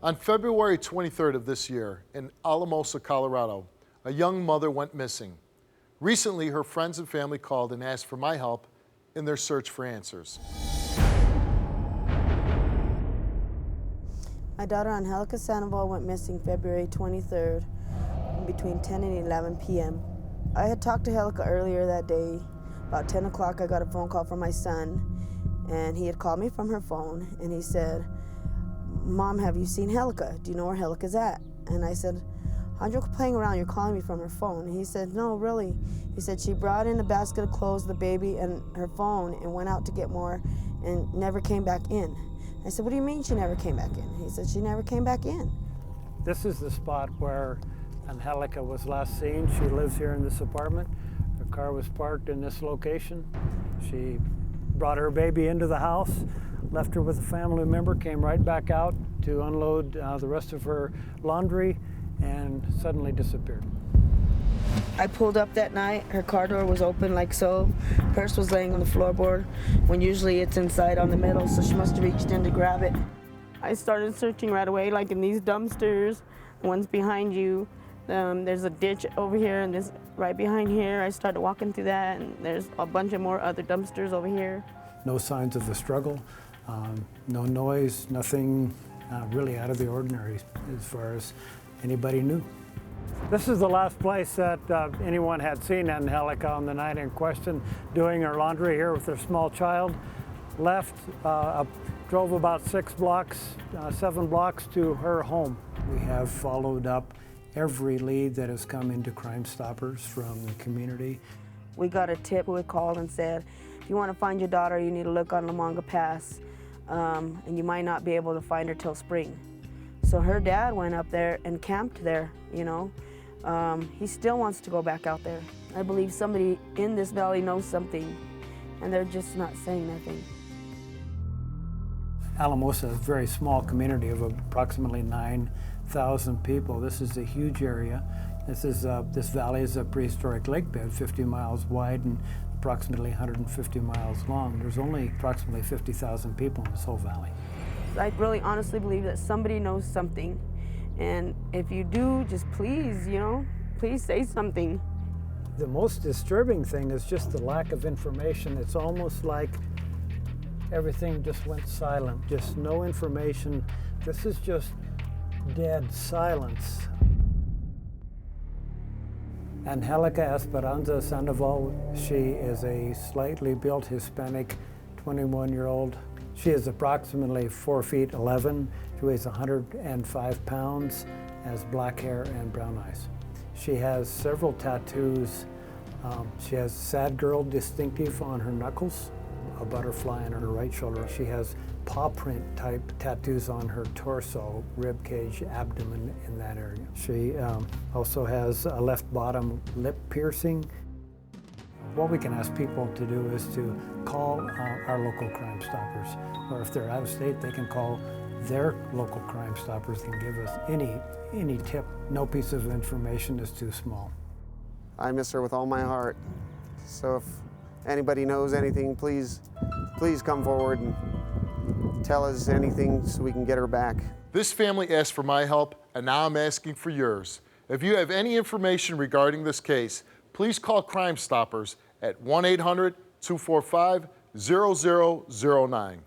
On February 23rd of this year, in Alamosa, Colorado, a young mother went missing. Recently, her friends and family called and asked for my help in their search for answers. My daughter Angelica Sandoval went missing February 23rd between 10 and 11 p.m. I had talked to Angelica earlier that day. About 10 o'clock, I got a phone call from my son, and he had called me from her phone, and he said, "Mom, have you seen Angelica? Do you know where Angelica's at?" And I said, "Angelica's playing around, you're calling me from her phone." And he said, "No, really." He said, "She brought in a basket of clothes, the baby, and her phone, and went out to get more, and never came back in." I said, "What do you mean she never came back in?" He said, "She never came back in." This is the spot where Angelica was last seen. She lives here in this apartment. Her car was parked in this location. She brought her baby into the house, left her with a family member, came right back out to unload the rest of her laundry, and suddenly disappeared. I pulled up that night, her car door was open like so. Purse was laying on the floorboard, when usually it's inside on the middle, so she must have reached in to grab it. I started searching right away, like in these dumpsters, the ones behind you. There's a ditch over here, and this right behind here. I started walking through that, and there's a bunch of more other dumpsters over here. No signs of a struggle, no noise, nothing really out of the ordinary as far as anybody knew. This is the last place that anyone had seen Angelica on the night in question, doing her laundry here with her small child. Left, drove about 7 blocks to her home. We have followed up every lead that has come into Crime Stoppers from the community. We got a tip who had called and said, "If you want to find your daughter, you need to look on Lamanga Pass, and you might not be able to find her till spring." So her dad went up there and camped there, you know. He still wants to go back out there. I believe somebody in this valley knows something, and they're just not saying nothing. Alamosa is a very small community of approximately 9,000 people. This is a huge area. This valley is a prehistoric lake bed, 50 miles wide and approximately 150 miles long. There's only approximately 50,000 people in this whole valley. I really honestly believe that somebody knows something. And if you do, just please, please say something. The most disturbing thing is just the lack of information. It's almost like everything just went silent, just no information. This is just dead silence. Angelica Esperanza Sandoval, she is a slightly built Hispanic 21-year-old. She is approximately 4 feet 11. She weighs 105 pounds, has black hair and brown eyes. She has several tattoos. She has sad girl distinctive on her knuckles, a butterfly on her right shoulder. She has paw print type tattoos on her torso, rib cage, abdomen in that area. She also has a left bottom lip piercing. What we can ask people to do is to call our local Crime Stoppers, or if they're out of state, they can call their local Crime Stoppers and give us any tip. No piece of information is too small. I miss her with all my heart. So if anybody knows anything, please come forward and tell us anything so we can get her back. This family asked for my help, and now I'm asking for yours. If you have any information regarding this case, please call Crime Stoppers at 1-800-245-0009.